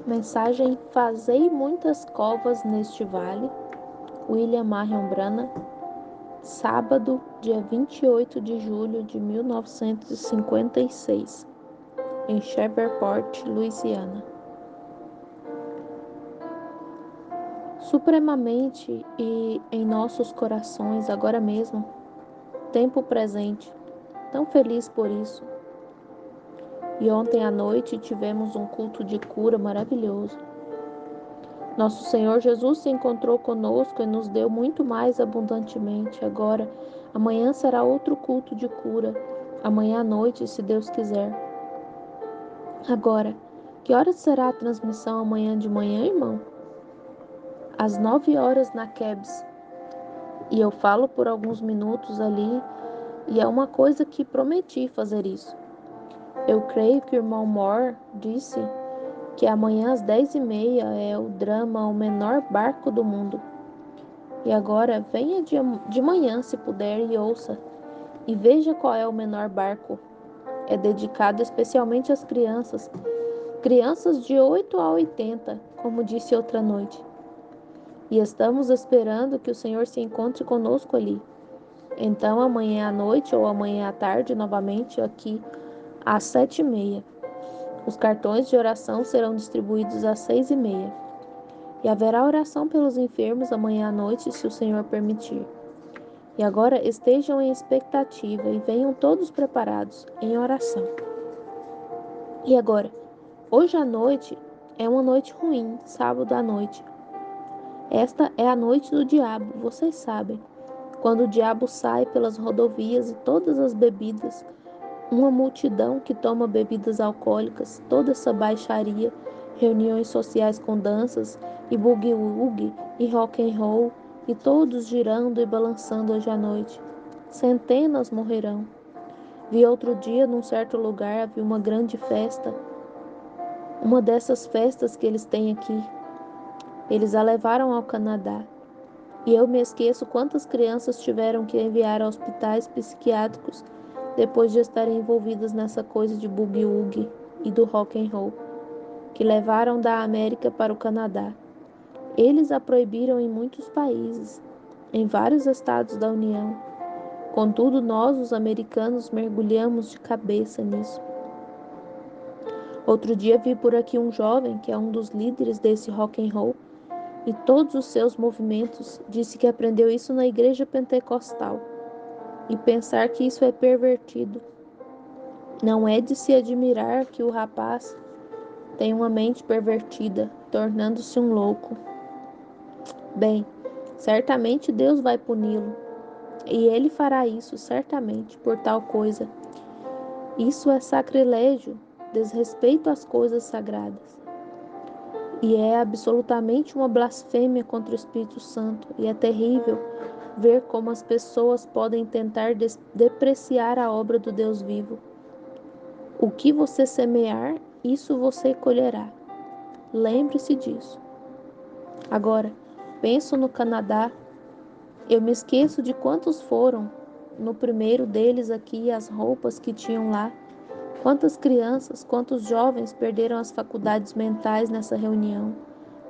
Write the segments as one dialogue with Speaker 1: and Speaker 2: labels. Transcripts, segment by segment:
Speaker 1: Mensagem: Fazei muitas covas neste vale. William Marion Branham, sábado, dia 28 de julho de 1956, em Shreveport, Louisiana. Supremamente e em nossos corações, agora mesmo, tempo presente, tão feliz por isso. E ontem à noite tivemos um culto de cura maravilhoso. Nosso Senhor Jesus se encontrou conosco e nos deu muito mais abundantemente. Agora, amanhã será outro culto de cura. Amanhã à noite, se Deus quiser. Agora, que horas será a transmissão amanhã de manhã, irmão? Às 9 horas na Kebs. E eu falo por alguns minutos ali, e é uma coisa que prometi fazer isso. Eu creio que o irmão Moore disse que amanhã às 10h30 é o drama O Menor Barco do Mundo. E agora venha de manhã, se puder, e ouça. E veja qual é o menor barco. É dedicado especialmente às crianças. Crianças de 8 a 80, como disse outra noite. E estamos esperando que o Senhor se encontre conosco ali. Então amanhã à noite ou amanhã à tarde, novamente aqui, às 7h30. Os cartões de oração serão distribuídos às 6h30. E haverá oração pelos enfermos amanhã à noite, se o Senhor permitir. E agora estejam em expectativa e venham todos preparados em oração. E agora, hoje à noite é uma noite ruim, sábado à noite. Esta é a noite do diabo, vocês sabem. Quando o diabo sai pelas rodovias e todas as bebidas, uma multidão que toma bebidas alcoólicas, toda essa baixaria, reuniões sociais com danças e boogie-woogie e rock and roll, e todos girando e balançando hoje à noite. Centenas morrerão. Vi outro dia, num certo lugar, havia uma grande festa, uma dessas festas que eles têm aqui. Eles a levaram ao Canadá. E eu me esqueço quantas crianças tiveram que enviar a hospitais psiquiátricos depois de estarem envolvidas nessa coisa de boogie-woogie e do rock and roll, que levaram da América para o Canadá. Eles a proibiram em muitos países, em vários estados da União. Contudo, nós, os americanos, mergulhamos de cabeça nisso. Outro dia vi por aqui um jovem que é um dos líderes desse rock and roll e todos os seus movimentos, disse que aprendeu isso na igreja pentecostal. E pensar que isso é pervertido. Não é de se admirar que o rapaz tem uma mente pervertida, tornando-se um louco. Bem, certamente Deus vai puni-lo. E ele fará isso, certamente, por tal coisa. Isso é sacrilégio, desrespeito às coisas sagradas. E é absolutamente uma blasfêmia contra o Espírito Santo. E é terrível ver como as pessoas podem tentar depreciar a obra do Deus vivo. O que você semear, isso você colherá. Lembre-se disso. Agora, penso no Canadá. Eu me esqueço de quantos foram. No primeiro deles aqui, as roupas que tinham lá. Quantas crianças, quantos jovens perderam as faculdades mentais nessa reunião.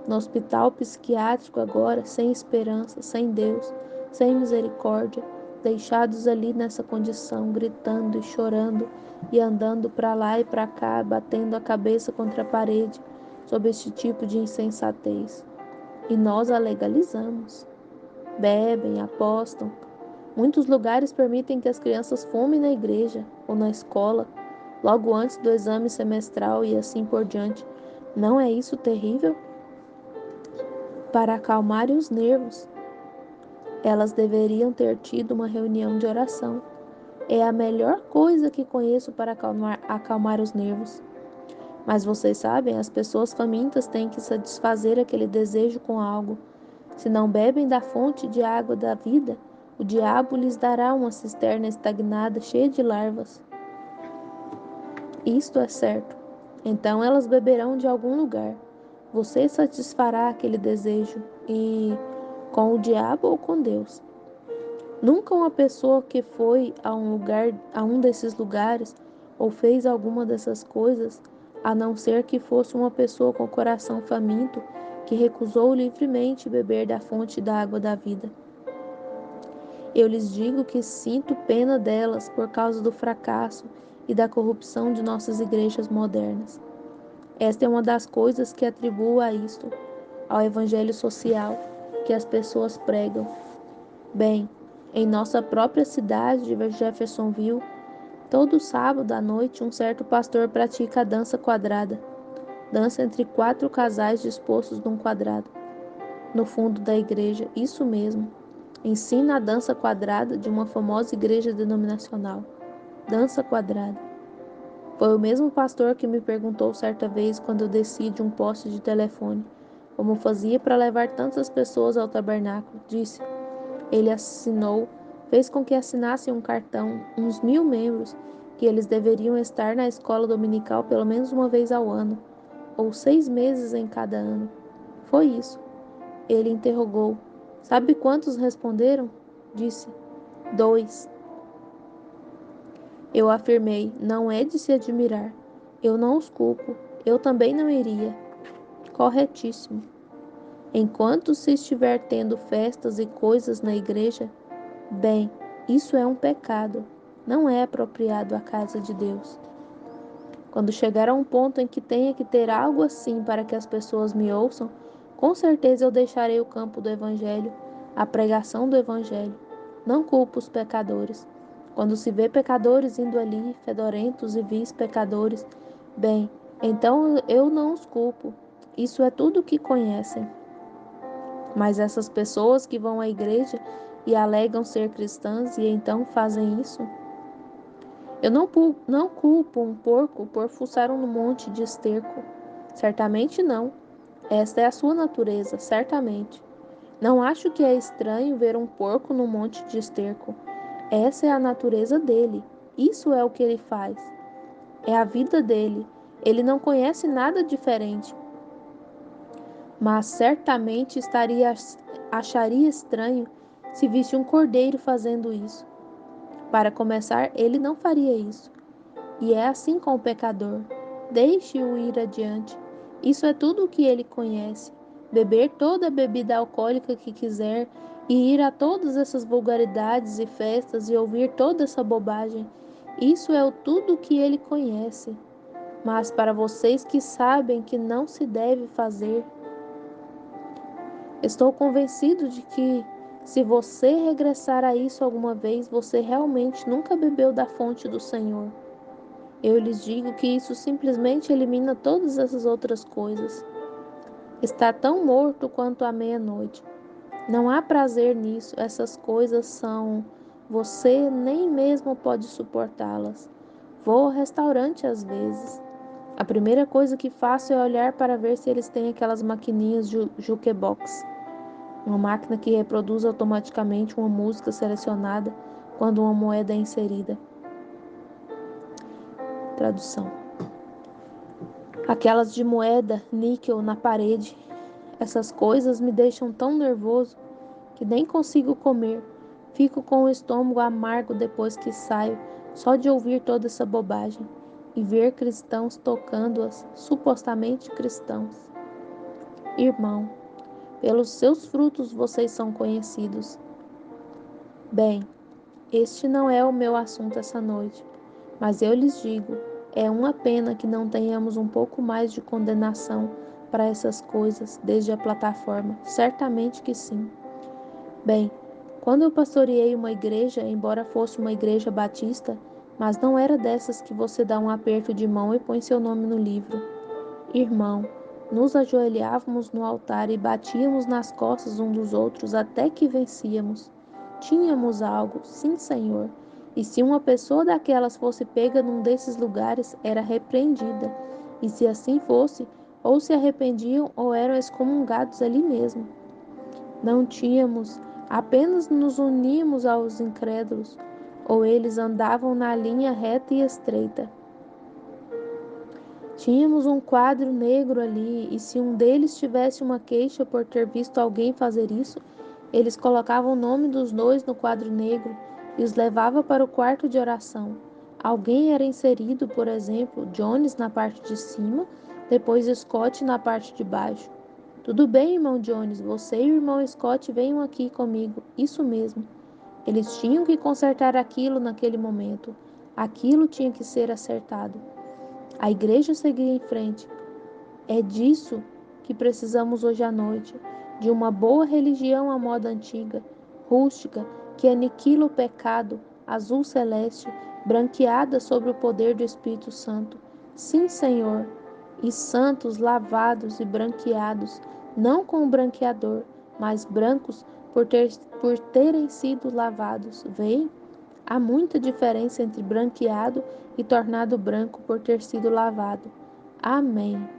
Speaker 1: No hospital psiquiátrico agora, sem esperança, sem Deus, sem misericórdia, deixados ali nessa condição, gritando e chorando e andando para lá e para cá, batendo a cabeça contra a parede, sob este tipo de insensatez. E nós a legalizamos. Bebem, apostam. Muitos lugares permitem que as crianças fumem na igreja ou na escola, logo antes do exame semestral e assim por diante. Não é isso terrível? Para acalmarem os nervos, elas deveriam ter tido uma reunião de oração. É a melhor coisa que conheço para acalmar os nervos. Mas vocês sabem, as pessoas famintas têm que satisfazer aquele desejo com algo. Se não bebem da fonte de água da vida, o diabo lhes dará uma cisterna estagnada cheia de larvas. Isto é certo. Então elas beberão de algum lugar. Você satisfará aquele desejo e com o diabo ou com Deus. Nunca uma pessoa que foi a um desses lugares ou fez alguma dessas coisas a não ser que fosse uma pessoa com o coração faminto que recusou livremente beber da fonte da água da vida. Eu lhes digo que sinto pena delas por causa do fracasso e da corrupção de nossas igrejas modernas. Esta é uma das coisas que atribuo a isto, ao evangelho social que as pessoas pregam. Bem, em nossa própria cidade de Jeffersonville, todo sábado à noite um certo pastor pratica a dança quadrada. Dança entre 4 casais dispostos num quadrado. No fundo da igreja, isso mesmo. Ensina a dança quadrada de uma famosa igreja denominacional. Dança quadrada. Foi o mesmo pastor que me perguntou certa vez quando eu desci de um poste de telefone como fazia para levar tantas pessoas ao tabernáculo. Disse. Ele fez com que assinassem um cartão, uns 1000 membros, que eles deveriam estar na escola dominical pelo menos uma vez ao ano, ou 6 meses em cada ano. Foi isso. Ele interrogou. Sabe quantos responderam? Disse. 2. Eu afirmei. Não é de se admirar. Eu não os culpo. Eu também não iria. Corretíssimo. Enquanto se estiver tendo festas e coisas na igreja, bem, isso é um pecado. Não é apropriado à casa de Deus. Quando chegar a um ponto em que tenha que ter algo assim para que as pessoas me ouçam, com certeza eu deixarei o campo do Evangelho, a pregação do Evangelho. Não culpo os pecadores. Quando se vê pecadores indo ali, fedorentos e vis pecadores, bem, então eu não os culpo. Isso é tudo o que conhecem. Mas essas pessoas que vão à igreja e alegam ser cristãs e então fazem isso, eu não culpo um porco por fuçar um monte de esterco. Certamente não. Esta é a sua natureza, certamente. Não acho que é estranho ver um porco num monte de esterco. Essa é a natureza dele. Isso é o que ele faz. É a vida dele. Ele não conhece nada diferente. Mas certamente acharia estranho se visse um cordeiro fazendo isso. Para começar, ele não faria isso. E é assim com o pecador. Deixe-o ir adiante. Isso é tudo o que ele conhece. Beber toda a bebida alcoólica que quiser e ir a todas essas vulgaridades e festas e ouvir toda essa bobagem. Isso é tudo o que ele conhece. Mas para vocês que sabem que não se deve fazer, estou convencido de que, se você regressar a isso alguma vez, você realmente nunca bebeu da fonte do Senhor. Eu lhes digo que isso simplesmente elimina todas essas outras coisas. Está tão morto quanto a meia-noite. Não há prazer nisso, essas coisas são. Você nem mesmo pode suportá-las. Vou ao restaurante às vezes. A primeira coisa que faço é olhar para ver se eles têm aquelas maquininhas de jukebox. Uma máquina que reproduz automaticamente uma música selecionada quando uma moeda é inserida. Tradução. Aquelas de moeda, níquel na parede. Essas coisas me deixam tão nervoso que nem consigo comer. Fico com o estômago amargo depois que saio, só de ouvir toda essa bobagem e ver cristãos tocando-as, supostamente cristãos. Irmão, pelos seus frutos vocês são conhecidos. Bem, este não é o meu assunto essa noite, mas eu lhes digo, é uma pena que não tenhamos um pouco mais de condenação para essas coisas desde a plataforma. Certamente que sim. Bem, quando eu pastoreei uma igreja, embora fosse uma igreja batista, mas não era dessas que você dá um aperto de mão e põe seu nome no livro. Irmão, nos ajoelhávamos no altar e batíamos nas costas um dos outros até que vencíamos. Tínhamos algo, sim, Senhor. E se uma pessoa daquelas fosse pega num desses lugares, era repreendida. E se assim fosse, ou se arrependiam ou eram excomungados ali mesmo. Não tínhamos, apenas nos uníamos aos incrédulos, ou eles andavam na linha reta e estreita. Tínhamos um quadro negro ali, e se um deles tivesse uma queixa por ter visto alguém fazer isso, eles colocavam o nome dos dois no quadro negro e os levava para o quarto de oração. Alguém era inserido, por exemplo, Jones na parte de cima, depois Scott na parte de baixo. Tudo bem, irmão Jones, você e o irmão Scott venham aqui comigo. Isso mesmo. Eles tinham que consertar aquilo naquele momento. Aquilo tinha que ser acertado. A igreja seguia em frente. É disso que precisamos hoje à noite, de uma boa religião à moda antiga, rústica, que aniquila o pecado, azul celeste, branqueada sob o poder do Espírito Santo. Sim, Senhor, e santos lavados e branqueados, não com o branqueador, mas brancos por terem sido lavados. Veem? Há muita diferença entre branqueado e tornado branco por ter sido lavado. Amém.